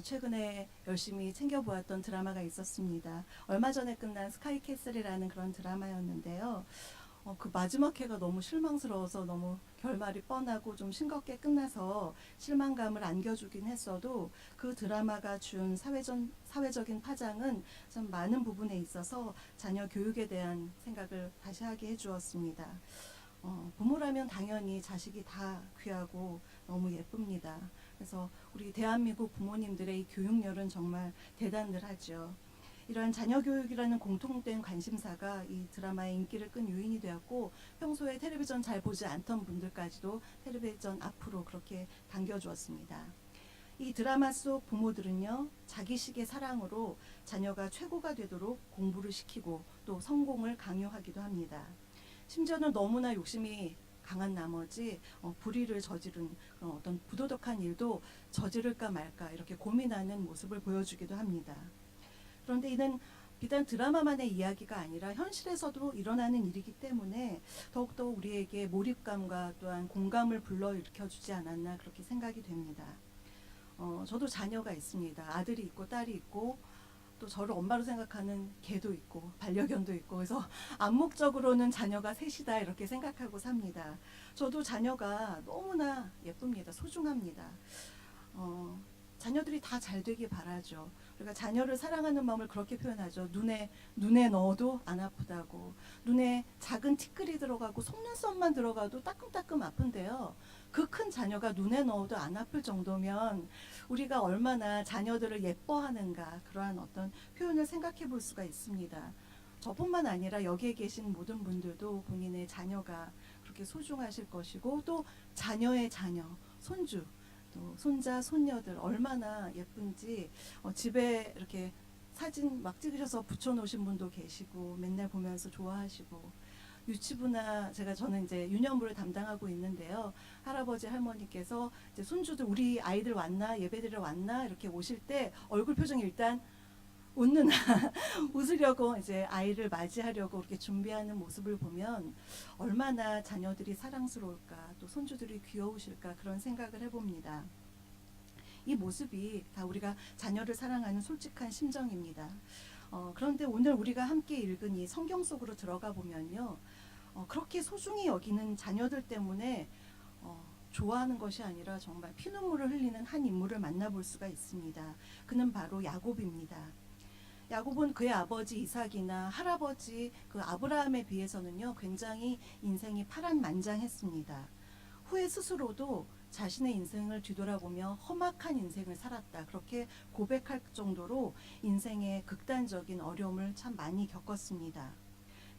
최근에 열심히 챙겨보았던 드라마가 있었습니다. 얼마 전에 끝난 스카이캐슬이라는 그런 드라마였는데요. 그 마지막 회가 너무 실망스러워서 너무 결말이 뻔하고 좀 싱겁게 끝나서 실망감을 안겨주긴 했어도 그 드라마가 준 사회적인 파장은 참 많은 부분에 있어서 자녀 교육에 대한 생각을 다시 하게 해주었습니다. 부모라면 당연히 자식이 다 귀하고 너무 예쁩니다. 그래서 우리 대한민국 부모님들의 이 교육열은 정말 대단들 하죠. 이러한 자녀 교육이라는 공통된 관심사가 이 드라마의 인기를 끈 요인이 되었고, 평소에 텔레비전 잘 보지 않던 분들까지도 텔레비전 앞으로 그렇게 당겨주었습니다. 이 드라마 속 부모들은요, 자기식의 사랑으로 자녀가 최고가 되도록 공부를 시키고 또 성공을 강요하기도 합니다. 심지어는 너무나 욕심이 강한 나머지 불의를 저지른 어떤 부도덕한 일도 저지를까 말까 이렇게 고민하는 모습을 보여주기도 합니다. 그런데 이는 비단 드라마만의 이야기가 아니라 현실에서도 일어나는 일이기 때문에 더욱더 우리에게 몰입감과 또한 공감을 불러일으켜주지 않았나 그렇게 생각이 됩니다. 저도 자녀가 있습니다. 아들이 있고 딸이 있고 또 저를 엄마로 생각하는 개도 있고 반려견도 있고, 그래서 암묵적으로는 자녀가 셋이다 이렇게 생각하고 삽니다. 저도 자녀가 너무나 예쁩니다. 소중합니다. 자녀들이 다 잘 되길 바라죠. 그러니까 자녀를 사랑하는 마음을 그렇게 표현하죠. 눈에 넣어도 안 아프다고. 눈에 작은 티끌이 들어가고 속눈썹만 들어가도 따끔따끔 아픈데요. 그 큰 자녀가 눈에 넣어도 안 아플 정도면 우리가 얼마나 자녀들을 예뻐하는가, 그러한 어떤 표현을 생각해 볼 수가 있습니다. 저뿐만 아니라 여기에 계신 모든 분들도 본인의 자녀가 그렇게 소중하실 것이고, 또 자녀의 자녀, 손주, 또 손자, 손녀들 얼마나 예쁜지 집에 이렇게 사진 막 찍으셔서 붙여놓으신 분도 계시고 맨날 보면서 좋아하시고, 유치부나 저는 이제 유년부를 담당하고 있는데요. 할아버지 할머니께서 이제 손주들 우리 아이들 왔나 예배드리러 왔나 이렇게 오실 때 얼굴 표정이 일단 웃는 웃으려고 이제 아이를 맞이하려고 이렇게 준비하는 모습을 보면 얼마나 자녀들이 사랑스러울까, 또 손주들이 귀여우실까 그런 생각을 해봅니다. 이 모습이 다 우리가 자녀를 사랑하는 솔직한 심정입니다. 그런데 오늘 우리가 함께 읽은 이 성경 속으로 들어가 보면요, 그렇게 소중히 여기는 자녀들 때문에 좋아하는 것이 아니라 정말 피눈물을 흘리는 한 인물을 만나볼 수가 있습니다. 그는 바로 야곱입니다. 야곱은 그의 아버지 이삭이나 할아버지 그 아브라함에 비해서는요, 굉장히 인생이 파란만장했습니다. 후에 스스로도 자신의 인생을 뒤돌아보며 험악한 인생을 살았다, 그렇게 고백할 정도로 인생의 극단적인 어려움을 참 많이 겪었습니다.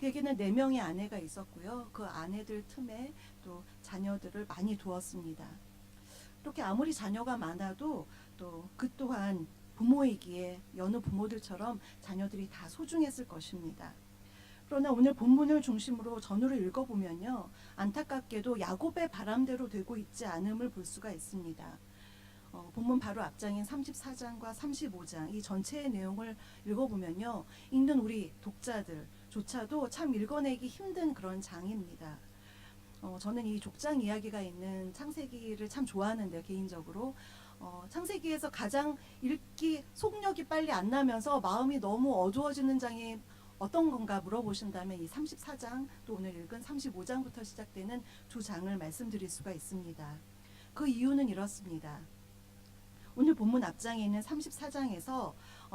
그에게는 4명의 아내가 있었고요. 그 아내들 틈에 또 자녀들을 많이 두었습니다. 이렇게 아무리 자녀가 많아도 또 그 또한 부모이기에 여느 부모들처럼 자녀들이 다 소중했을 것입니다. 그러나 오늘 본문을 중심으로 전후를 읽어보면요, 안타깝게도 야곱의 바람대로 되고 있지 않음을 볼 수가 있습니다. 본문 바로 앞장인 34장과 35장 이 전체의 내용을 읽어보면요, 읽는 우리 독자들조차도 참 읽어내기 힘든 그런 장입니다. 저는 이 족장 이야기가 있는 창세기를 참 좋아하는데, 개인적으로 창세기에서 가장 읽기 속력이 빨리 안 나면서 마음이 너무 어두워지는 장이 어떤 건가 물어보신다면 이 34장, 또 오늘 읽은 35장부터 시작되는 두 장을 말씀드릴 수가 있습니다. 그 이유는 이렇습니다. 오늘 본문 앞장에 있는 34장에서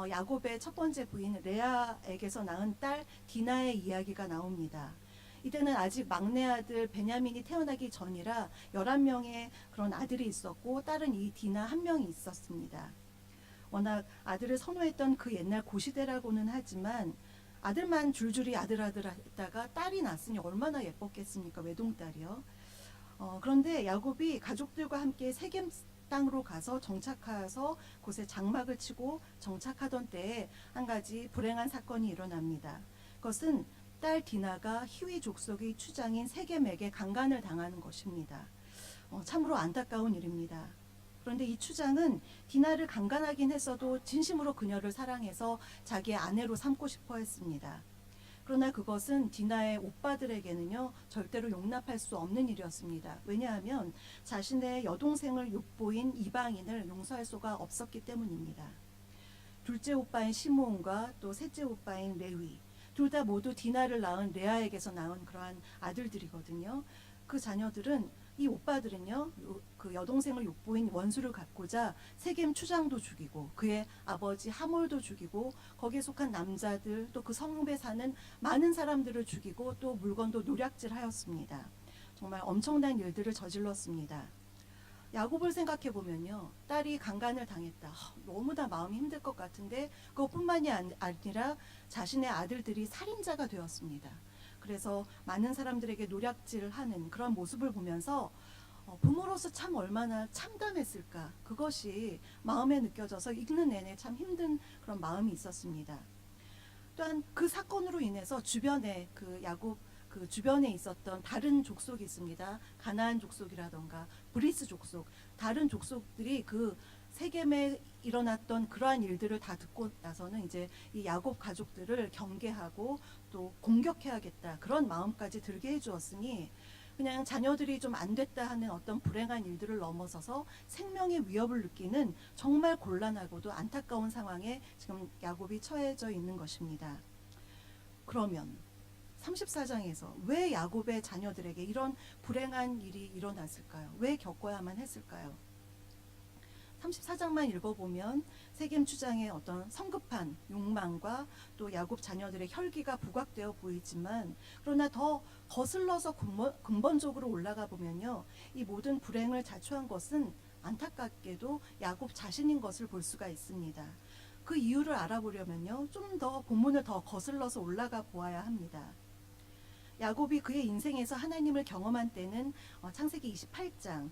야곱의 첫 번째 부인 레아에게서 낳은 딸 디나의 이야기가 나옵니다. 이때는 아직 막내 아들 베냐민이 태어나기 전이라 11명의 그런 아들이 있었고, 딸은 이 디나 한 명이 있었습니다. 워낙 아들을 선호했던 그 옛날 고시대라고는 하지만 아들만 줄줄이 아들 했다가 딸이 낳았으니 얼마나 예뻤겠습니까, 외동딸이요. 그런데 야곱이 가족들과 함께 세겜 땅으로 가서 정착해서 곳에 장막을 치고 정착하던 때에 한 가지 불행한 사건이 일어납니다. 그것은 딸 디나가 히위 족속의 추장인 세겜에게 강간을 당하는 것입니다. 참으로 안타까운 일입니다. 그런데 이 추장은 디나를 강간하긴 했어도 진심으로 그녀를 사랑해서 자기의 아내로 삼고 싶어 했습니다. 그러나 그것은 디나의 오빠들에게는요 절대로 용납할 수 없는 일이었습니다. 왜냐하면 자신의 여동생을 욕보인 이방인을 용서할 수가 없었기 때문입니다. 둘째 오빠인 시므온과 또 셋째 오빠인 레위, 둘 다 모두 디나를 낳은 레아에게서 낳은 그러한 아들들이거든요. 그 자녀들은, 이 오빠들은요 그 여동생을 욕보인 원수를 갚고자 세겜 추장도 죽이고 그의 아버지 하몰도 죽이고 거기에 속한 남자들, 또 그 성읍에 사는 많은 사람들을 죽이고 또 물건도 노략질하였습니다. 정말 엄청난 일들을 저질렀습니다. 야곱을 생각해 보면요, 딸이 강간을 당했다. 너무나 마음이 힘들 것 같은데 그것뿐만이 아니라 자신의 아들들이 살인자가 되었습니다. 그래서 많은 사람들에게 노략질을 하는 그런 모습을 보면서 부모로서 참 얼마나 참담했을까, 그것이 마음에 느껴져서 읽는 내내 참 힘든 그런 마음이 있었습니다. 또한 그 사건으로 인해서 주변에 그 야곱 그 주변에 있었던 다른 족속이 있습니다. 가나안 족속이라던가 브리스 족속, 다른 족속들이 그 세겜에 일어났던 그러한 일들을 다 듣고 나서는 이제 이 야곱 가족들을 경계하고 또 공격해야겠다, 그런 마음까지 들게 해주었으니 그냥 자녀들이 좀 안 됐다 하는 어떤 불행한 일들을 넘어서서 생명의 위협을 느끼는 정말 곤란하고도 안타까운 상황에 지금 야곱이 처해져 있는 것입니다. 그러면 34장에서 왜 야곱의 자녀들에게 이런 불행한 일이 일어났을까요? 왜 겪어야만 했을까요? 34장만 읽어보면 세겜 추장의 어떤 성급한 욕망과 또 야곱 자녀들의 혈기가 부각되어 보이지만, 그러나 더 거슬러서 근본적으로 올라가 보면요, 이 모든 불행을 자초한 것은 안타깝게도 야곱 자신인 것을 볼 수가 있습니다. 그 이유를 알아보려면요, 좀 더 본문을 더 거슬러서 올라가 보아야 합니다. 야곱이 그의 인생에서 하나님을 경험한 때는 창세기 28장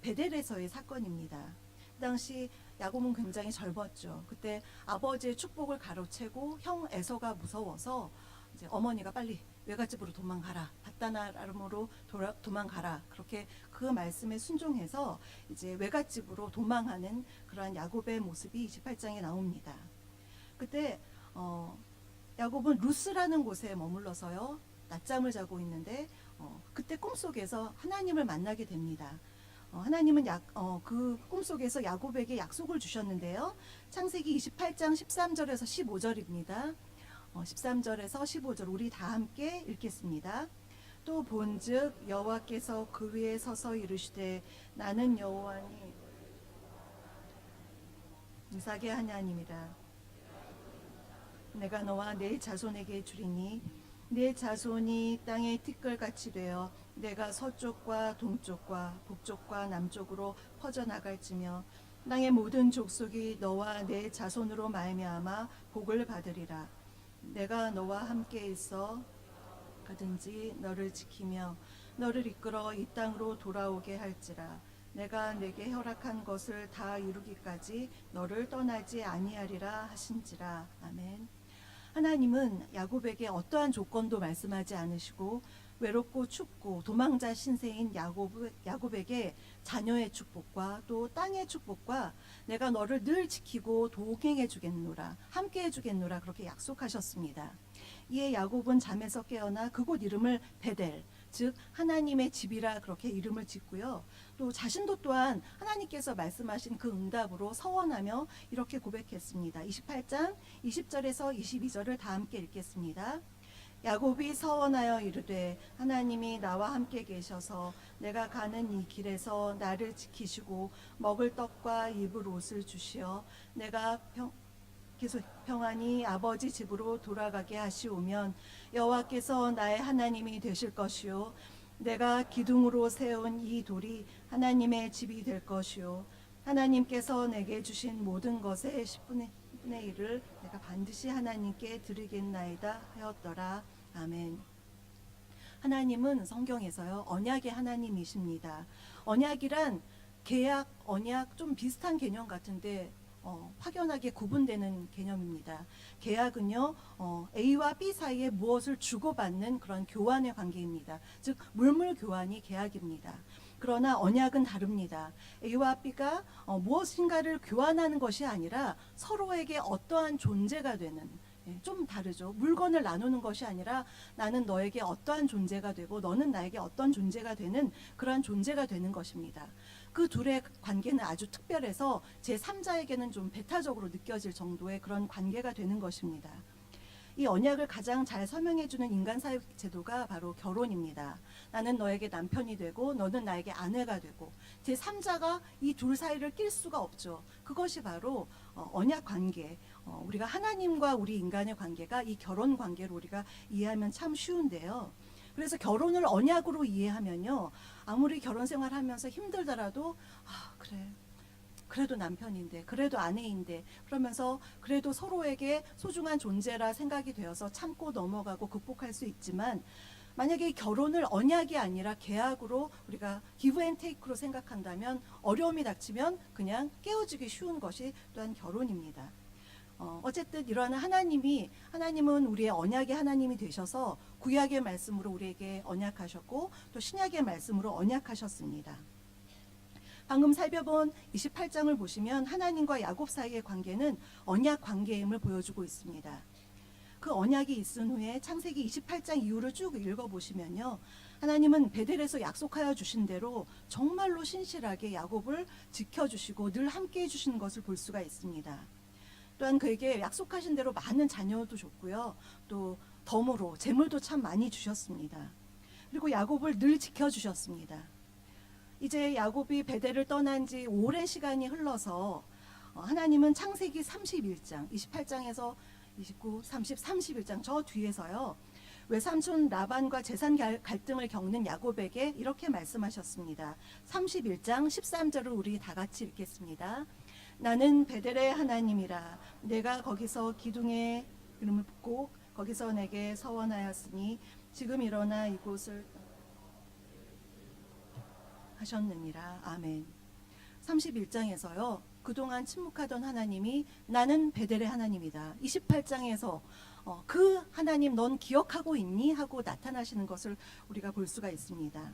베델에서의 사건입니다. 그 당시 야곱은 굉장히 젊었죠. 그때 아버지의 축복을 가로채고 형 에서가 무서워서 이제 어머니가 빨리 외갓집으로 도망가라, 밧다나람으로 도망가라, 그렇게 그 말씀에 순종해서 이제 외갓집으로 도망하는 그러한 야곱의 모습이 28장에 나옵니다. 그때 야곱은 루스라는 곳에 머물러서요 낮잠을 자고 있는데 그때 꿈속에서 하나님을 만나게 됩니다. 하나님은 그 꿈속에서 야곱에게 약속을 주셨는데요. 창세기 28장 13절에서 15절입니다. 13절에서 15절 우리 다 함께 읽겠습니다. 또 본즉 여호와께서 그 위에 서서 이르시되 나는 여호와니 이삭의 하나님이라. 내가 너와 내 자손에게 주리니 내 자손이 땅의 티끌같이 되어 내가 서쪽과 동쪽과 북쪽과 남쪽으로 퍼져나갈지며 땅의 모든 족속이 너와 내 자손으로 말미암아 복을 받으리라. 내가 너와 함께 있어 가든지 너를 지키며 너를 이끌어 이 땅으로 돌아오게 할지라. 내가 내게 허락한 것을 다 이루기까지 너를 떠나지 아니하리라 하신지라. 아멘. 하나님은 야곱에게 어떠한 조건도 말씀하지 않으시고 외롭고 춥고 도망자 신세인 야곱에게 자녀의 축복과 또 땅의 축복과 내가 너를 늘 지키고 동행해 주겠노라, 함께 해주겠노라, 그렇게 약속하셨습니다. 이에 야곱은 잠에서 깨어나 그곳 이름을 베델, 즉 하나님의 집이라 그렇게 이름을 짓고요. 또 자신도 또한 하나님께서 말씀하신 그 응답으로 서원하며 이렇게 고백했습니다. 28장 20절에서 22절을 다 함께 읽겠습니다. 야곱이 서원하여 이르되 하나님이 나와 함께 계셔서 내가 가는 이 길에서 나를 지키시고 먹을 떡과 입을 옷을 주시어 내가 계속 평안히 아버지 집으로 돌아가게 하시오면 여호와께서 나의 하나님이 되실 것이요 내가 기둥으로 세운 이 돌이 하나님의 집이 될 것이요 하나님께서 내게 주신 모든 것의 10분의 1을 내가 반드시 하나님께 드리겠나이다 하였더라. 아멘. 하나님은 성경에서요 언약의 하나님이십니다. 언약이란 계약, 언약 좀 비슷한 개념 같은데 확연하게 구분되는 개념입니다. 계약은요 A와 B 사이에 무엇을 주고받는 그런 교환의 관계입니다. 즉 물물 교환이 계약입니다. 그러나 언약은 다릅니다. A와 B가 무엇인가를 교환하는 것이 아니라 서로에게 어떠한 존재가 되는, 좀 다르죠. 물건을 나누는 것이 아니라 나는 너에게 어떠한 존재가 되고 너는 나에게 어떤 존재가 되는 그러한 존재가 되는 것입니다. 그 둘의 관계는 아주 특별해서 제3자에게는 좀 배타적으로 느껴질 정도의 그런 관계가 되는 것입니다. 이 언약을 가장 잘 설명해주는 인간사회 제도가 바로 결혼입니다. 나는 너에게 남편이 되고 너는 나에게 아내가 되고 제3자가 이 둘 사이를 낄 수가 없죠. 그것이 바로 언약 관계, 우리가 하나님과 우리 인간의 관계가 이 결혼 관계로 우리가 이해하면 참 쉬운데요. 그래서 결혼을 언약으로 이해하면요, 아무리 결혼 생활하면서 힘들더라도 그래, 그래도 남편인데, 그래도 아내인데, 그러면서 그래도 서로에게 소중한 존재라 생각이 되어서 참고 넘어가고 극복할 수 있지만, 만약에 결혼을 언약이 아니라 계약으로 우리가 기브 앤 테이크로 생각한다면 어려움이 닥치면 그냥 깨어지기 쉬운 것이 또한 결혼입니다. 어쨌든 이러한 하나님은 우리의 언약의 하나님이 되셔서 구약의 말씀으로 우리에게 언약하셨고 또 신약의 말씀으로 언약하셨습니다. 방금 살펴본 28장을 보시면 하나님과 야곱 사이의 관계는 언약 관계임을 보여주고 있습니다. 그 언약이 있은 후에 창세기 28장 이후를 쭉 읽어보시면요, 하나님은 베델에서 약속하여 주신 대로 정말로 신실하게 야곱을 지켜주시고 늘 함께해 주시는 것을 볼 수가 있습니다. 또한 그에게 약속하신 대로 많은 자녀도 줬고요, 또 덤으로 재물도 참 많이 주셨습니다. 그리고 야곱을 늘 지켜주셨습니다. 이제 야곱이 베델을 떠난 지 오랜 시간이 흘러서 하나님은 창세기 31장, 28장에서 29, 30, 31장 저 뒤에서요, 외삼촌 라반과 재산 갈등을 겪는 야곱에게 이렇게 말씀하셨습니다. 31장 13절을 우리 다 같이 읽겠습니다. 나는 베델의 하나님이라. 내가 거기서 기둥에 이름을 붓고 거기서 내게 서원하였으니 지금 일어나 이곳을 하셨느니라. 아멘. 31장에서요, 그동안 침묵하던 하나님이 나는 베델의 하나님이다. 28장에서 그 하나님 넌 기억하고 있니? 하고 나타나시는 것을 우리가 볼 수가 있습니다.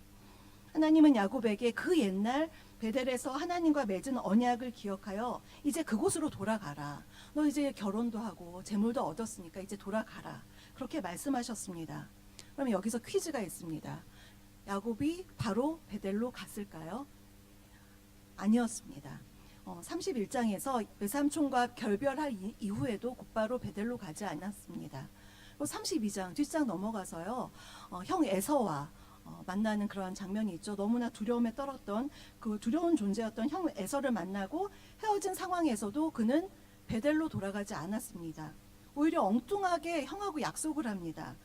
하나님은 야곱에게 그 옛날 베델에서 하나님과 맺은 언약을 기억하여 이제 그곳으로 돌아가라. 너 이제 결혼도 하고 재물도 얻었으니까 이제 돌아가라. 그렇게 말씀하셨습니다. 그럼 여기서 퀴즈가 있습니다. 야곱이 바로 베델로 갔을까요? 아니었습니다. 31장에서 외삼촌과 결별할 이후에도 곧바로 베델로 가지 않았습니다. 32장 뒷장 넘어가서요, 형 에서와 만나는 그러한 장면이 있죠. 너무나 두려움에 떨었던 그 두려운 존재였던 형 에서를 만나고 헤어진 상황에서도 그는 베델로 돌아가지 않았습니다. 오히려 엉뚱하게 형하고 약속을 합니다.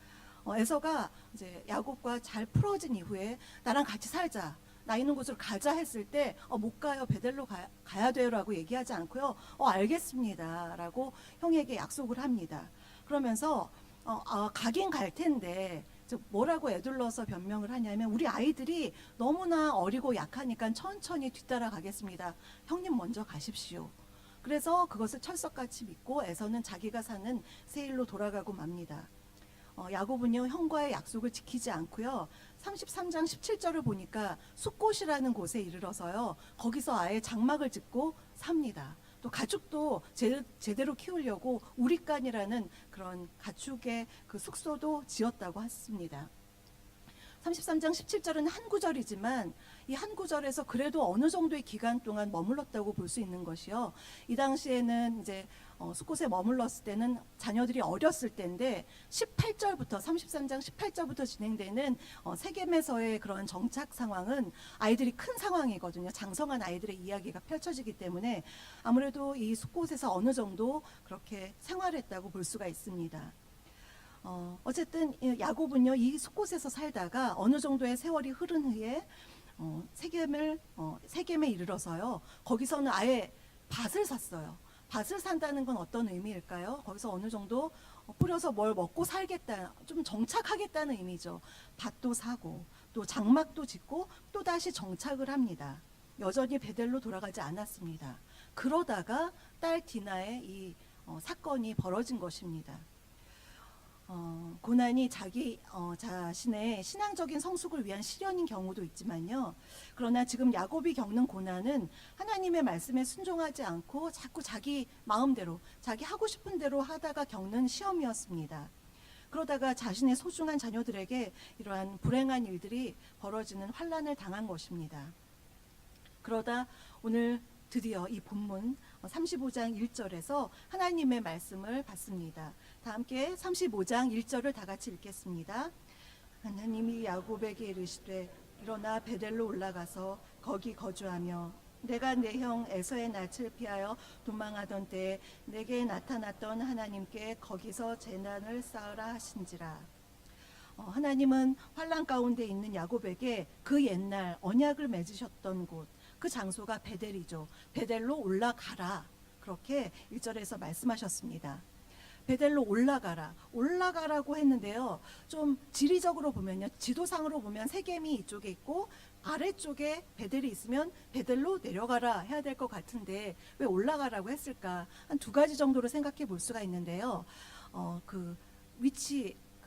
에서가 이제 야곱과 잘 풀어진 이후에 나랑 같이 살자, 나 있는 곳으로 가자 했을 때 못 가요, 베델로 가야 돼요 라고 얘기하지 않고요, 알겠습니다 라고 형에게 약속을 합니다. 그러면서 가긴 갈 텐데 뭐라고 애둘러서 변명을 하냐면, 우리 아이들이 너무나 어리고 약하니까 천천히 뒤따라 가겠습니다. 형님 먼저 가십시오. 그래서 그것을 철석같이 믿고 에서는 자기가 사는 세일로 돌아가고 맙니다. 야곱은요, 형과의 약속을 지키지 않고요, 33장 17절을 보니까 숫곳이라는 곳에 이르러서요, 거기서 아예 장막을 짓고 삽니다. 또 가축도 제대로 키우려고 우리간이라는 그런 가축의 그 숙소도 지었다고 했습니다. 33장 17절은 한 구절이지만 이 한 구절에서 그래도 어느 정도의 기간 동안 머물렀다고 볼 수 있는 것이요, 이 당시에는 이제 숫곳에 머물렀을 때는 자녀들이 어렸을 때인데 18절부터 33장 18절부터 진행되는 세겜에서의 그런 정착 상황은 아이들이 큰 상황이거든요. 장성한 아이들의 이야기가 펼쳐지기 때문에 아무래도 이 숫곳에서 어느 정도 그렇게 생활했다고 볼 수가 있습니다. 어쨌든 야곱은요, 이 숫곳에서 살다가 어느 정도의 세월이 흐른 후에 세겜에 이르러서요, 거기서는 아예 밭을 샀어요. 밭을 산다는 건 어떤 의미일까요? 거기서 어느 정도 뿌려서 뭘 먹고 살겠다, 좀 정착하겠다는 의미죠. 밭도 사고 또 장막도 짓고 또 다시 정착을 합니다. 여전히 베델로 돌아가지 않았습니다. 그러다가 딸 디나의 이 사건이 벌어진 것입니다. 고난이 자기 자신의 신앙적인 성숙을 위한 시련인 경우도 있지만요. 그러나 지금 야곱이 겪는 고난은 하나님의 말씀에 순종하지 않고 자꾸 자기 마음대로, 자기 하고 싶은 대로 하다가 겪는 시험이었습니다. 그러다가 자신의 소중한 자녀들에게 이러한 불행한 일들이 벌어지는 환난을 당한 것입니다. 그러다 오늘 드디어 이 본문 35장 1절에서 하나님의 말씀을 받습니다. 다 함께 35장 1절을 다 같이 읽겠습니다. 하나님이 야곱에게 이르시되 일어나 베델로 올라가서 거기 거주하며 내가 내 형 에서의 낯을 피하여 도망하던 때에 내게 나타났던 하나님께 거기서 재난을 쌓으라 하신지라. 하나님은 환난 가운데 있는 야곱에게 그 옛날 언약을 맺으셨던 곳, 그 장소가 베델이죠. 베델로 올라가라. 그렇게 1절에서 말씀하셨습니다. 베델로 올라가라고 했는데요. 좀 지리적으로 보면요, 지도상으로 보면 세겜이 이쪽에 있고 아래쪽에 베델이 있으면 베델로 내려가라 해야 될 것 같은데 왜 올라가라고 했을까? 한 두 가지 정도로 생각해 볼 수가 있는데요. 그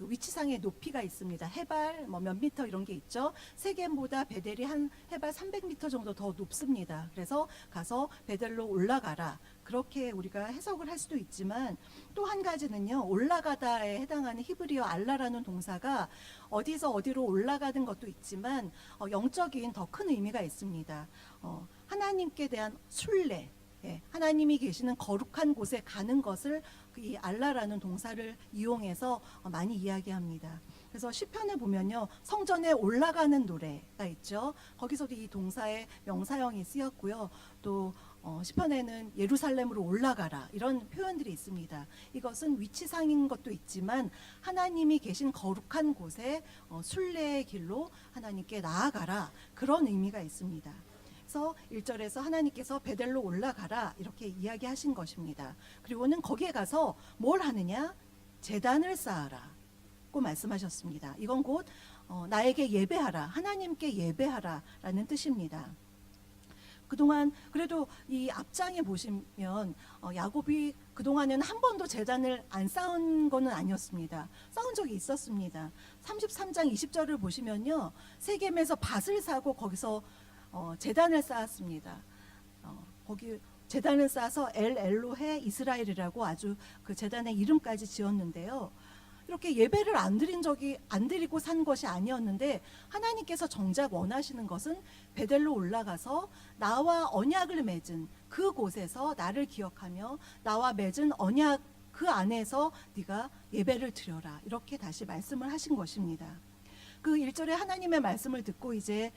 위치상의 높이가 있습니다. 해발 몇 미터 이런 게 있죠. 세겜보다 베델이 한 해발 300미터 정도 더 높습니다. 그래서 가서 베델로 올라가라. 그렇게 우리가 해석을 할 수도 있지만 또 한 가지는요. 올라가다에 해당하는 히브리어 알라라는 동사가 어디서 어디로 올라가는 것도 있지만 영적인 더 큰 의미가 있습니다. 하나님께 대한 순례, 하나님이 계시는 거룩한 곳에 가는 것을 이 알라라는 동사를 이용해서 많이 이야기합니다. 그래서 시편에 보면요, 성전에 올라가는 노래가 있죠. 거기서도 이 동사의 명사형이 쓰였고요. 또 시편에는 예루살렘으로 올라가라 이런 표현들이 있습니다. 이것은 위치상인 것도 있지만 하나님이 계신 거룩한 곳에 순례의 길로 하나님께 나아가라 그런 의미가 있습니다. 그래서 1절에서 하나님께서 베델로 올라가라 이렇게 이야기하신 것입니다. 그리고는 거기에 가서 뭘 하느냐? 제단을 쌓아라고 말씀하셨습니다. 이건 곧 나에게 예배하라, 하나님께 예배하라 라는 뜻입니다. 그동안 그래도 이 앞장에 보시면 야곱이 그동안에는 한 번도 제단을 안 쌓은 거는 아니었습니다. 쌓은 적이 있었습니다. 33장 20절을 보시면요, 세겜에서 밭을 사고 거기서 제단을 쌓았습니다. 거기 제단을 쌓아서 엘로헤 이스라엘이라고 아주 그 제단의 이름까지 지었는데요. 이렇게 예배를 안 드리고 산 것이 아니었는데 하나님께서 정작 원하시는 것은 베델로 올라가서 나와 언약을 맺은 그곳에서 나를 기억하며 나와 맺은 언약 그 안에서 네가 예배를 드려라 이렇게 다시 말씀을 하신 것입니다. 그 1절에 하나님의 말씀을 듣고 이제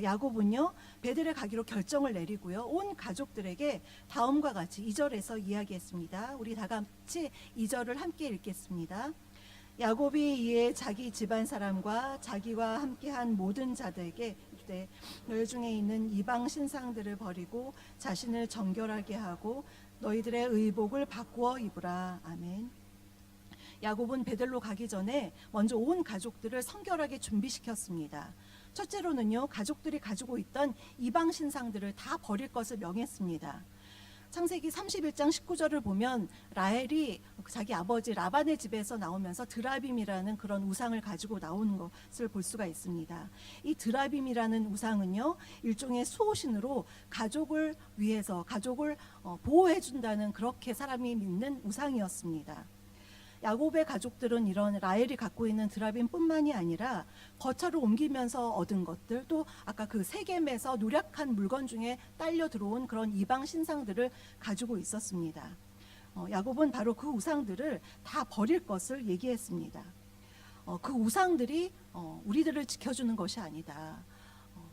야곱은요 베델에 가기로 결정을 내리고요, 온 가족들에게 다음과 같이 2절에서 이야기했습니다. 우리 다 같이 2절을 함께 읽겠습니다. 야곱이 이에 자기 집안 사람과 자기와 함께한 모든 자들에게 이르되 너희 중에 있는 이방 신상들을 버리고 자신을 정결하게 하고 너희들의 의복을 바꾸어 입으라. 아멘. 야곱은 베델로 가기 전에 먼저 온 가족들을 성결하게 준비시켰습니다. 첫째로는요, 가족들이 가지고 있던 이방 신상들을 다 버릴 것을 명했습니다. 창세기 31장 19절을 보면 라헬이 자기 아버지 라반의 집에서 나오면서 드라빔이라는 그런 우상을 가지고 나오는 것을 볼 수가 있습니다. 이 드라빔이라는 우상은요, 일종의 수호신으로 가족을 위해서 가족을 보호해 준다는 그렇게 사람이 믿는 우상이었습니다. 야곱의 가족들은 이런 라헬이 갖고 있는 드라빔뿐만이 아니라 거처를 옮기면서 얻은 것들, 또 아까 그 세겜에서 노력한 물건 중에 딸려 들어온 그런 이방 신상들을 가지고 있었습니다. 야곱은 바로 그 우상들을 다 버릴 것을 얘기했습니다. 그 우상들이 우리들을 지켜주는 것이 아니다.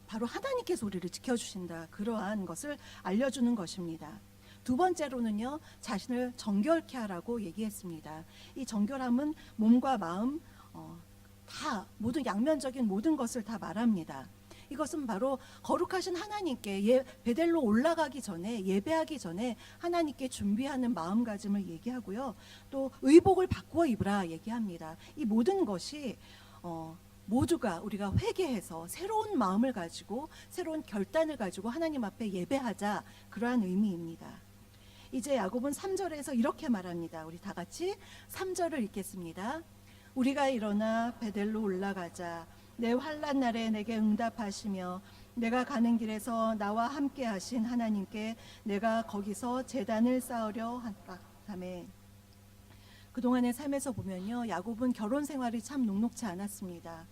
바로 하나님께서 우리를 지켜주신다. 그러한 것을 알려주는 것입니다. 두 번째로는요, 자신을 정결케 하라고 얘기했습니다. 이 정결함은 몸과 마음 다 모든 양면적인 모든 것을 다 말합니다. 이것은 바로 거룩하신 하나님께 베델로 올라가기 전에 예배하기 전에 하나님께 준비하는 마음가짐을 얘기하고요. 또 의복을 바꾸어 입으라 얘기합니다. 이 모든 것이 모두가 우리가 회개해서 새로운 마음을 가지고 새로운 결단을 가지고 하나님 앞에 예배하자, 그러한 의미입니다. 이제 야곱은 3절에서 이렇게 말합니다. 우리 다 같이 3절을 읽겠습니다. 우리가 일어나 베델로 올라가자. 내 환난 날에 내게 응답하시며 내가 가는 길에서 나와 함께 하신 하나님께 내가 거기서 제단을 쌓으려 한다. 아멘. 그동안의 삶에서 보면요, 야곱은 결혼 생활이 참 녹록지 않았습니다.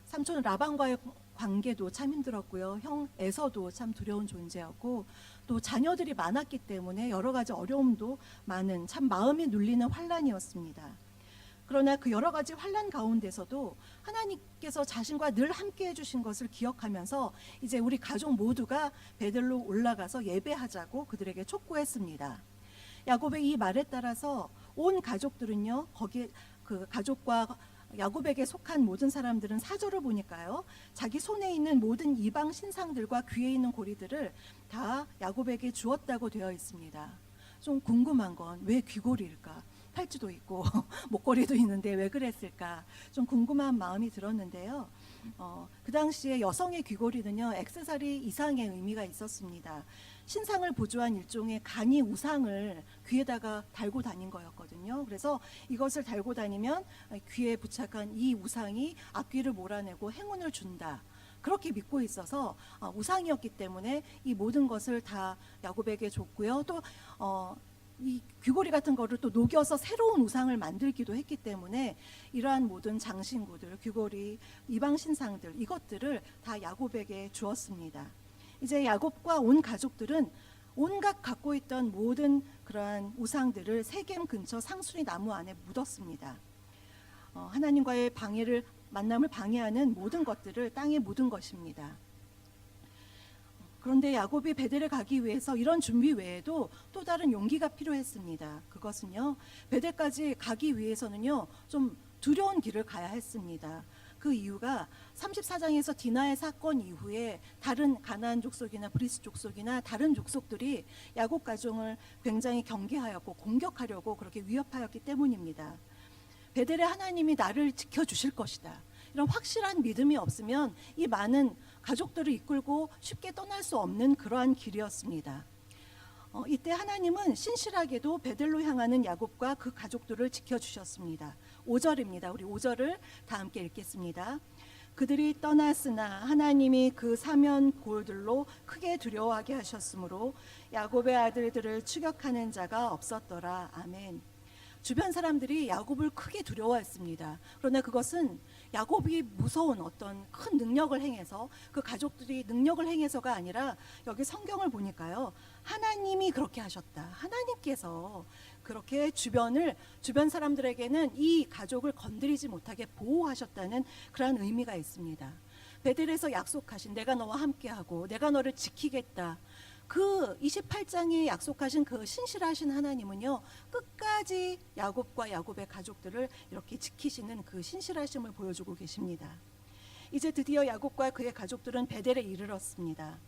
삼촌 라반과의 관계도 참 힘들었고요. 형 에서도 참 두려운 존재였고, 또 자녀들이 많았기 때문에 여러 가지 어려움도 많은, 참 마음이 눌리는 환란이었습니다. 그러나 그 여러 가지 환란 가운데서도 하나님께서 자신과 늘 함께 해주신 것을 기억하면서 이제 우리 가족 모두가 베델로 올라가서 예배하자고 그들에게 촉구했습니다. 야곱의 이 말에 따라서 온 가족들은요, 거기 그 가족과 야곱에게 속한 모든 사람들은 4절을 보니까요, 자기 손에 있는 모든 이방 신상들과 귀에 있는 고리들을 다 야곱에게 주었다고 되어 있습니다. 좀 궁금한 건 왜 귀고리일까? 팔찌도 있고 목걸이도 있는데 왜 그랬을까? 좀 궁금한 마음이 들었는데요. 그 당시에 여성의 귀고리는요, 액세서리 이상의 의미가 있었습니다. 신상을 보조한 일종의 간이 우상을 귀에다가 달고 다닌 거였거든요. 그래서 이것을 달고 다니면 귀에 부착한 이 우상이 앞귀를 몰아내고 행운을 준다. 그렇게 믿고 있어서 우상이었기 때문에 이 모든 것을 다 야곱에게 줬고요. 또 이 귀고리 같은 거를 또 녹여서 새로운 우상을 만들기도 했기 때문에 이러한 모든 장신구들, 귀고리, 이방 신상들, 이것들을 다 야곱에게 주었습니다. 이제 야곱과 온 가족들은 온갖 갖고 있던 모든 그러한 우상들을 세겜 근처 상수리 나무 안에 묻었습니다. 하나님과의 만남을 방해하는 모든 것들을 땅에 묻은 것입니다. 그런데 야곱이 베델에 가기 위해서 이런 준비 외에도 또 다른 용기가 필요했습니다. 그것은요, 베델까지 가기 위해서는요, 좀 두려운 길을 가야 했습니다. 그 이유가 34장에서 디나의 사건 이후에 다른 가나안 족속이나 브리스 족속이나 다른 족속들이 야곱 가정을 굉장히 경계하였고 공격하려고 그렇게 위협하였기 때문입니다. 베델에 하나님이 나를 지켜주실 것이다, 이런 확실한 믿음이 없으면 이 많은 가족들을 이끌고 쉽게 떠날 수 없는 그러한 길이었습니다. 이때 하나님은 신실하게도 베델로 향하는 야곱과 그 가족들을 지켜주셨습니다. 5절입니다. 우리 5절을 다 함께 읽겠습니다. 그들이 떠났으나 하나님이 그 사면 골들로 크게 두려워하게 하셨으므로 야곱의 아들들을 추격하는 자가 없었더라. 아멘. 주변 사람들이 야곱을 크게 두려워했습니다. 그러나 그것은 야곱이 무서운 어떤 큰 능력을 행해서, 그 가족들이 능력을 행해서가 아니라, 여기 성경을 보니까요, 하나님이 그렇게 하셨다. 하나님께서 그렇게 주변 사람들에게는 이 가족을 건드리지 못하게 보호하셨다는 그러한 의미가 있습니다. 베델에서 약속하신, 내가 너와 함께하고 내가 너를 지키겠다, 그 28장에 약속하신 그 신실하신 하나님은요, 끝까지 야곱과 야곱의 가족들을 이렇게 지키시는 그 신실하심을 보여주고 계십니다. 이제 드디어 야곱과 그의 가족들은 베델에 이르렀습니다.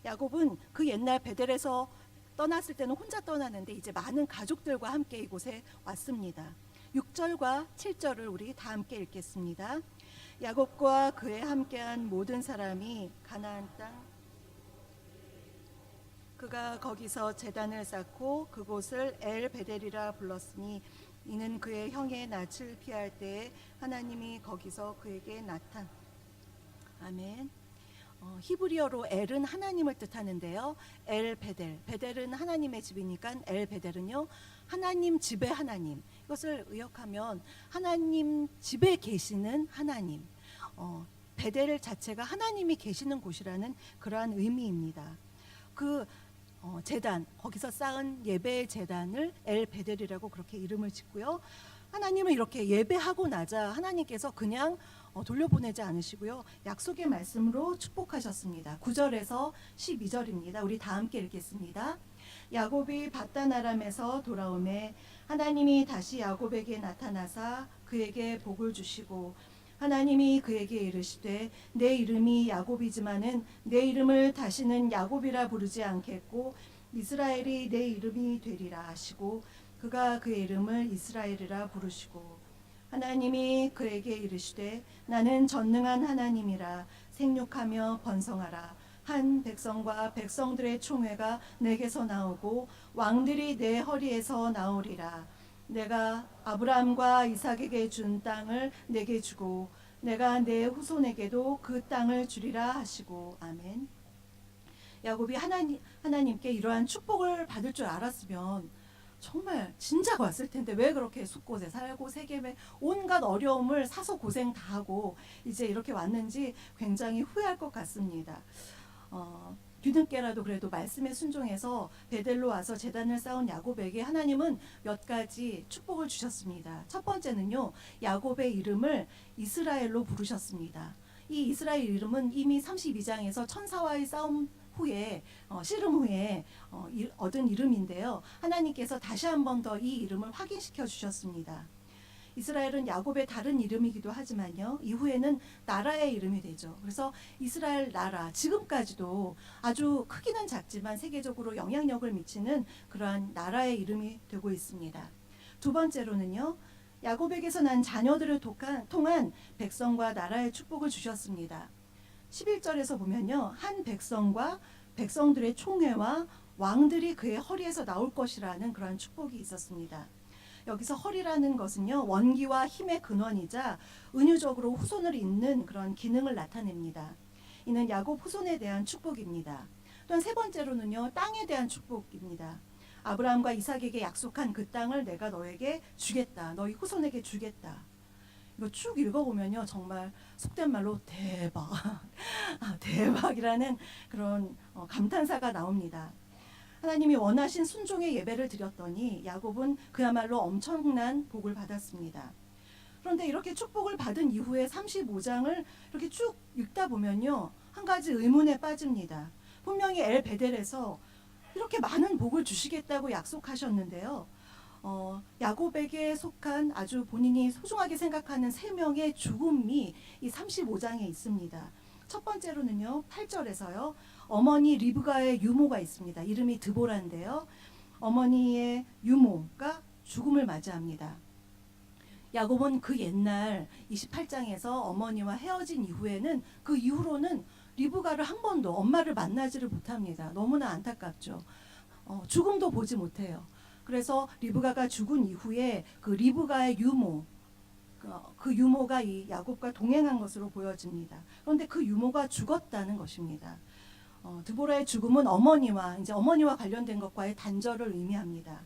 야곱은 그 옛날 베델에서 떠났을 때는 혼자 떠나는데 이제 많은 가족들과 함께 이곳에 왔습니다. 6절과 7절을 우리 다 함께 읽겠습니다. 야곱과 그에 함께한 모든 사람이 가나안 땅, 그가 거기서 제단을 쌓고 그곳을 엘 베델이라 불렀으니 이는 그의 형의 낯을 피할 때에 하나님이 거기서 그에게 나타나. 아멘. 히브리어로 엘은 하나님을 뜻하는데요, 엘 베델, 베델은 하나님의 집이니까 엘 베델은요, 하나님 집의 하나님, 이것을 의역하면 하나님 집에 계시는 하나님, 베델 자체가 하나님이 계시는 곳이라는 그러한 의미입니다. 그 제단, 거기서 쌓은 예배의 제단을 엘 베델이라고 그렇게 이름을 짓고요, 하나님을 이렇게 예배하고 나자 하나님께서 그냥 돌려보내지 않으시고요, 약속의 말씀으로 축복하셨습니다. 9절에서 12절입니다. 우리 다 함께 읽겠습니다. 야곱이 밧단 아람에서 돌아오매 하나님이 다시 야곱에게 나타나사 그에게 복을 주시고 하나님이 그에게 이르시되 내 이름이 야곱이지만은 내 이름을 다시는 야곱이라 부르지 않겠고 이스라엘이 내 이름이 되리라 하시고 그가 그의 이름을 이스라엘이라 부르시고 하나님이 그에게 이르시되 나는 전능한 하나님이라 생육하며 번성하라 한 백성과 백성들의 총회가 내게서 나오고 왕들이 내 허리에서 나오리라 내가 아브라함과 이삭에게 준 땅을 내게 주고 내가 내 후손에게도 그 땅을 주리라 하시고. 아멘. 야곱이 하나님께 이러한 축복을 받을 줄 알았으면 정말 진작 왔을 텐데 왜 그렇게 숲곳에 살고 세겜에 온갖 어려움을 사서 고생 다 하고 이제 이렇게 왔는지 굉장히 후회할 것 같습니다. 뒤늦게라도 그래도 말씀에 순종해서 베델로 와서 제단을 쌓은 야곱에게 하나님은 몇 가지 축복을 주셨습니다. 첫 번째는요, 야곱의 이름을 이스라엘로 부르셨습니다. 이 이스라엘 이름은 이미 32장에서 천사와의 싸움 후에 씨름 후에 얻은 이름인데요. 하나님께서 다시 한 번 더 이 이름을 확인시켜 주셨습니다. 이스라엘은 야곱의 다른 이름이기도 하지만요. 이후에는 나라의 이름이 되죠. 그래서 이스라엘 나라 지금까지도 아주 크기는 작지만 세계적으로 영향력을 미치는 그러한 나라의 이름이 되고 있습니다. 두 번째로는요. 야곱에게서 난 자녀들을 통한 백성과 나라의 축복을 주셨습니다. 11절에서 보면요. 한 백성과 백성들의 총회와 왕들이 그의 허리에서 나올 것이라는 그런 축복이 있었습니다. 여기서 허리라는 것은요. 원기와 힘의 근원이자 은유적으로 후손을 잇는 그런 기능을 나타냅니다. 이는 야곱 후손에 대한 축복입니다. 또한 세 번째로는요. 땅에 대한 축복입니다. 아브라함과 이삭에게 약속한 그 땅을 내가 너에게 주겠다. 너희 후손에게 주겠다. 이거 쭉 읽어보면요. 정말 속된 말로 대박, 대박이라는 그런 감탄사가 나옵니다. 하나님이 원하신 순종의 예배를 드렸더니 야곱은 그야말로 엄청난 복을 받았습니다. 그런데 이렇게 축복을 받은 이후에 35장을 이렇게 쭉 읽다 보면요. 한 가지 의문에 빠집니다. 분명히 엘 베델에서 이렇게 많은 복을 주시겠다고 약속하셨는데요. 야곱에게 속한 아주 본인이 소중하게 생각하는 세 명의 죽음이 이 35장에 있습니다. 첫 번째로는요. 8절에서요. 어머니 리브가의 유모가 있습니다. 이름이 드보라인데요. 어머니의 유모가 죽음을 맞이합니다. 야곱은 그 옛날 28장에서 어머니와 헤어진 이후에는 그 이후로는 리브가를 한 번도 엄마를 만나지를 못합니다. 너무나 안타깝죠. 죽음도 보지 못해요. 그래서 리브가가 죽은 이후에 그 리브가의 유모, 그 유모가 이 야곱과 동행한 것으로 보여집니다. 그런데 그 유모가 죽었다는 것입니다. 드보라의 죽음은 어머니와 관련된 것과의 단절을 의미합니다.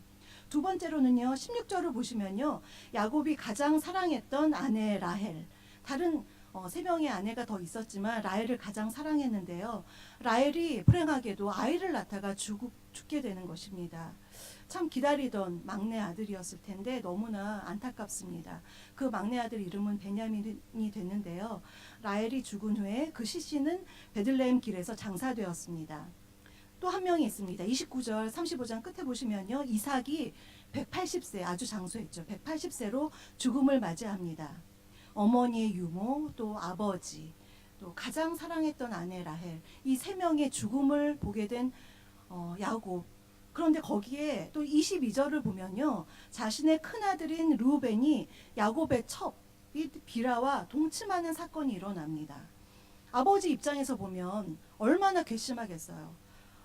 두 번째로는요. 16절을 보시면요. 야곱이 가장 사랑했던 아내 라헬, 다른 세 명의 아내가 더 있었지만 라헬을 가장 사랑했는데요. 라헬이 불행하게도 아이를 낳다가 죽게 되는 것입니다. 참 기다리던 막내 아들이었을 텐데 너무나 안타깝습니다. 그 막내 아들 이름은 베냐민이 됐는데요. 라헬이 죽은 후에 그 시신은 베들레헴 길에서 장사되었습니다. 또 한 명이 있습니다. 29절 35장 끝에 보시면요. 이삭이 180세 아주 장수했죠. 180세로 죽음을 맞이합니다. 어머니의 유모, 또 아버지, 또 가장 사랑했던 아내 라헬, 이 세 명의 죽음을 보게 된 야곱. 그런데 거기에 또 22절을 보면요. 자신의 큰아들인 르우벤이 야곱의 첩 비라와 동침하는 사건이 일어납니다. 아버지 입장에서 보면 얼마나 괘씸하겠어요.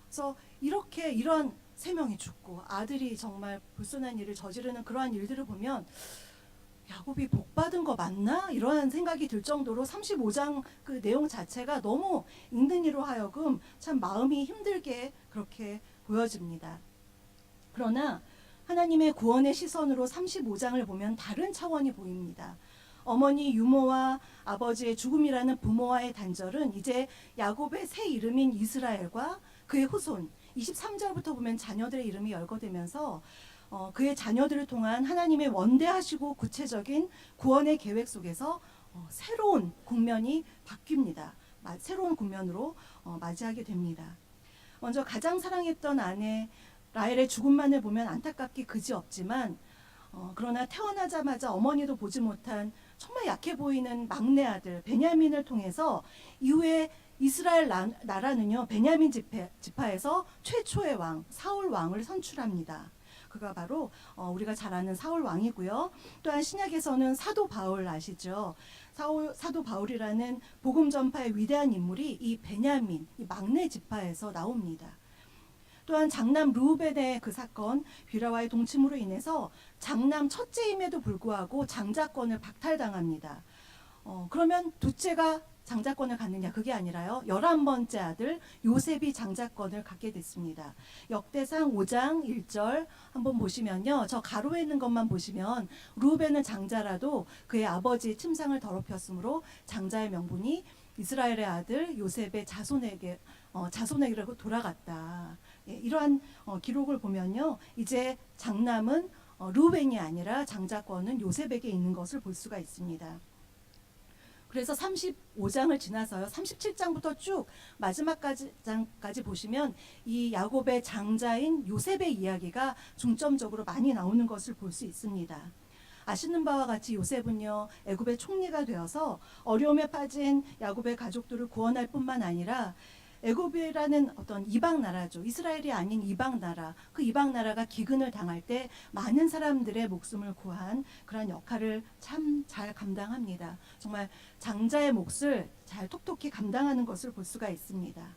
그래서 이런 세 명이 죽고 아들이 정말 불순한 일을 저지르는 그러한 일들을 보면 야곱이 복 받은 거 맞나? 이런 생각이 들 정도로 35장 그 내용 자체가 너무 읽는 이로 하여금 참 마음이 힘들게 그렇게 보여집니다. 그러나 하나님의 구원의 시선으로 35장을 보면 다른 차원이 보입니다. 어머니 유모와 아버지의 죽음이라는 부모와의 단절은 이제 야곱의 새 이름인 이스라엘과 그의 후손 23절부터 보면 자녀들의 이름이 열거되면서 그의 자녀들을 통한 하나님의 원대하시고 구체적인 구원의 계획 속에서 새로운 국면이 바뀝니다. 새로운 국면으로 맞이하게 됩니다. 먼저 가장 사랑했던 아내 라헬의 죽음만을 보면 안타깝기 그지없지만 그러나 태어나자마자 어머니도 보지 못한 정말 약해 보이는 막내 아들 베냐민을 통해서 이후에 이스라엘 나라는요 베냐민 지파에서 최초의 왕 사울 왕을 선출합니다. 그가 바로 우리가 잘 아는 사울 왕이고요. 또한 신약에서는 사도 바울 아시죠? 사도 바울이라는 복음 전파의 위대한 인물이 이 베냐민 이 막내 지파에서 나옵니다. 또한 장남 르우벤의 그 사건, 비라와의 동침으로 인해서 장남 첫째임에도 불구하고 장자권을 박탈당합니다. 그러면 둘째가 장자권을 갖느냐, 그게 아니라요, 11번째 아들 요셉이 장자권을 갖게 됐습니다. 역대상 5장 1절 한번 보시면요, 저 가로에 있는 것만 보시면 르우벤은 장자라도 그의 아버지의 침상을 더럽혔으므로 장자의 명분이 이스라엘의 아들 요셉의 자손에게로 돌아갔다. 예, 이러한 기록을 보면요, 이제 장남은 르우벤이 아니라 장자권은 요셉에게 있는 것을 볼 수가 있습니다. 그래서 35장을 지나서요, 37장부터 쭉 마지막까지 장까지 보시면 이 야곱의 장자인 요셉의 이야기가 중점적으로 많이 나오는 것을 볼 수 있습니다. 아시는 바와 같이 요셉은요, 애굽의 총리가 되어서 어려움에 빠진 야곱의 가족들을 구원할 뿐만 아니라 애굽이라는 어떤 이방 나라죠. 이스라엘이 아닌 이방 나라. 그 이방 나라가 기근을 당할 때 많은 사람들의 목숨을 구한 그런 역할을 참 잘 감당합니다. 정말 장자의 몫을 잘 톡톡히 감당하는 것을 볼 수가 있습니다.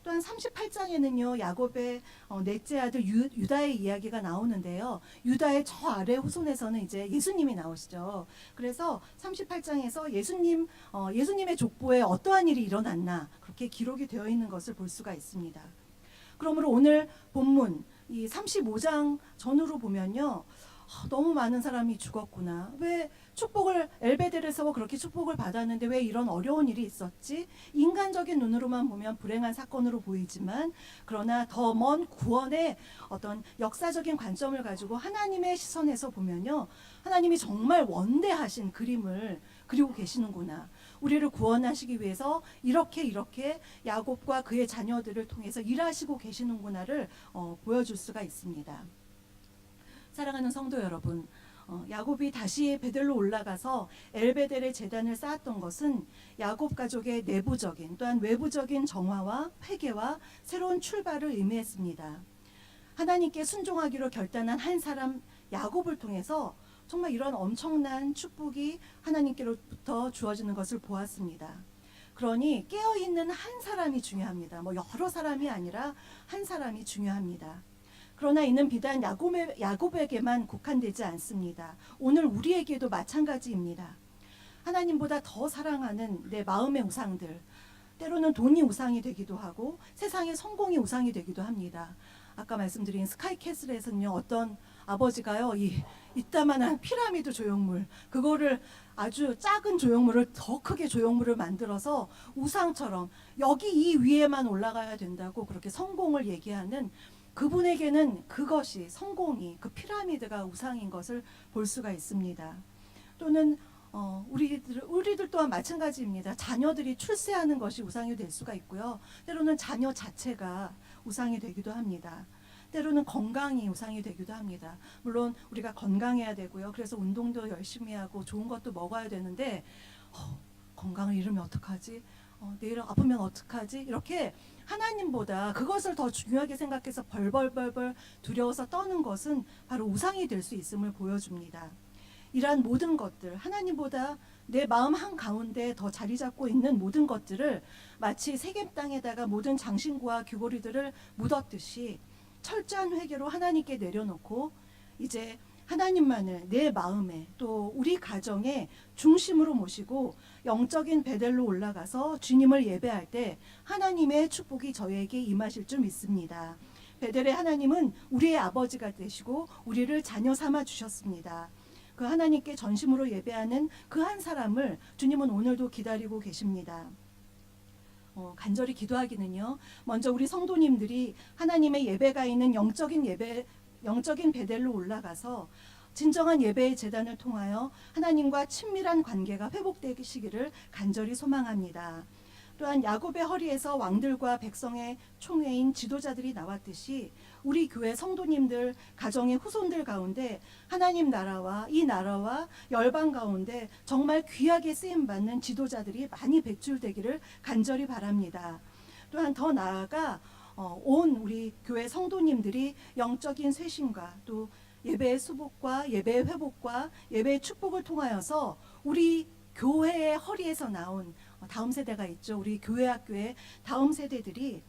또한 38장에는요, 야곱의 넷째 아들 유다의 이야기가 나오는데요. 유다의 저 아래 후손에서는 이제 예수님이 나오시죠. 그래서 38장에서 예수님의 족보에 어떠한 일이 일어났나 그렇게 기록이 되어 있는 것을 볼 수가 있습니다. 그러므로 오늘 본문 이 35장 전후로 보면요, 너무 많은 사람이 죽었구나. 왜 축복을 엘베델에서 그렇게 축복을 받았는데 왜 이런 어려운 일이 있었지? 인간적인 눈으로만 보면 불행한 사건으로 보이지만, 그러나 더 먼 구원의 어떤 역사적인 관점을 가지고 하나님의 시선에서 보면요, 하나님이 정말 원대하신 그림을 그리고 계시는구나. 우리를 구원하시기 위해서 이렇게 야곱과 그의 자녀들을 통해서 일하시고 계시는구나를 보여줄 수가 있습니다. 사랑하는 성도 여러분, 야곱이 다시 베델로 올라가서 엘베델의 제단을 쌓았던 것은 야곱 가족의 내부적인 또한 외부적인 정화와 회개와 새로운 출발을 의미했습니다. 하나님께 순종하기로 결단한 한 사람 야곱을 통해서 정말 이런 엄청난 축복이 하나님께로부터 주어지는 것을 보았습니다. 그러니 깨어있는 한 사람이 중요합니다. 여러 사람이 아니라 한 사람이 중요합니다. 그러나 이는 비단 야곱에게만 국한되지 않습니다. 오늘 우리에게도 마찬가지입니다. 하나님보다 더 사랑하는 내 마음의 우상들, 때로는 돈이 우상이 되기도 하고 세상의 성공이 우상이 되기도 합니다. 아까 말씀드린 스카이캐슬에서는요, 어떤 아버지가요, 이따만한 피라미드 조형물, 그거를 아주 작은 조형물을 더 크게 조형물을 만들어서 우상처럼 여기 이 위에만 올라가야 된다고 그렇게 성공을 얘기하는, 그분에게는 그것이 성공이, 그 피라미드가 우상인 것을 볼 수가 있습니다. 또는 우리들 또한 마찬가지입니다. 자녀들이 출세하는 것이 우상이 될 수가 있고요. 때로는 자녀 자체가 우상이 되기도 합니다. 때로는 건강이 우상이 되기도 합니다. 물론 우리가 건강해야 되고요. 그래서 운동도 열심히 하고 좋은 것도 먹어야 되는데 건강을 잃으면 어떡하지? 내일 아프면 어떡하지? 이렇게 하나님보다 그것을 더 중요하게 생각해서 벌벌 두려워서 떠는 것은 바로 우상이 될 수 있음을 보여줍니다. 이러한 모든 것들, 하나님보다 내 마음 한가운데 더 자리 잡고 있는 모든 것들을 마치 세겜 땅에다가 모든 장신구와 규고리들을 묻었듯이 철저한 회개로 하나님께 내려놓고 이제 하나님만을 내 마음에 또 우리 가정의 중심으로 모시고 영적인 베델로 올라가서 주님을 예배할 때 하나님의 축복이 저에게 임하실 줄 믿습니다. 베델의 하나님은 우리의 아버지가 되시고 우리를 자녀 삼아 주셨습니다. 그 하나님께 전심으로 예배하는 그 한 사람을 주님은 오늘도 기다리고 계십니다. 간절히 기도하기는요, 먼저 우리 성도님들이 하나님의 예배가 있는 영적인 베델로 올라가서 진정한 예배의 제단을 통하여 하나님과 친밀한 관계가 회복되시기를 간절히 소망합니다. 또한 야곱의 허리에서 왕들과 백성의 총회인 지도자들이 나왔듯이 우리 교회 성도님들, 가정의 후손들 가운데 하나님 나라와 이 나라와 열방 가운데 정말 귀하게 쓰임받는 지도자들이 많이 배출되기를 간절히 바랍니다. 또한 더 나아가 온 우리 교회 성도님들이 영적인 쇄신과 또 예배의 수복과 예배의 회복과 예배의 축복을 통하여서 우리 교회의 허리에서 나온 다음 세대가 있죠. 우리 교회 학교의 다음 세대들이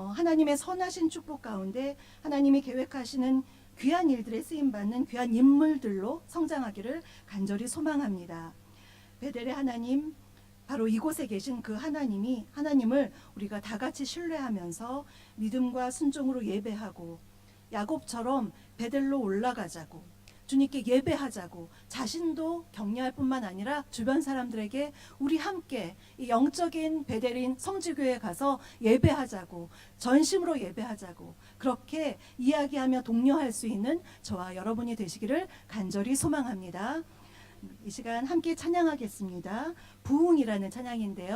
하나님의 선하신 축복 가운데 하나님이 계획하시는 귀한 일들에 쓰임받는 귀한 인물들로 성장하기를 간절히 소망합니다. 베델의 하나님, 바로 이곳에 계신 그 하나님을 우리가 다 같이 신뢰하면서 믿음과 순종으로 예배하고 야곱처럼 베델로 올라가자고, 주님께 예배하자고, 자신도 격려할 뿐만 아니라 주변 사람들에게 우리 함께 이 영적인 베델인 성지교회에 가서 예배하자고, 전심으로 예배하자고, 그렇게 이야기하며 독려할 수 있는 저와 여러분이 되시기를 간절히 소망합니다. 이 시간 함께 찬양하겠습니다. 부흥이라는 찬양인데요.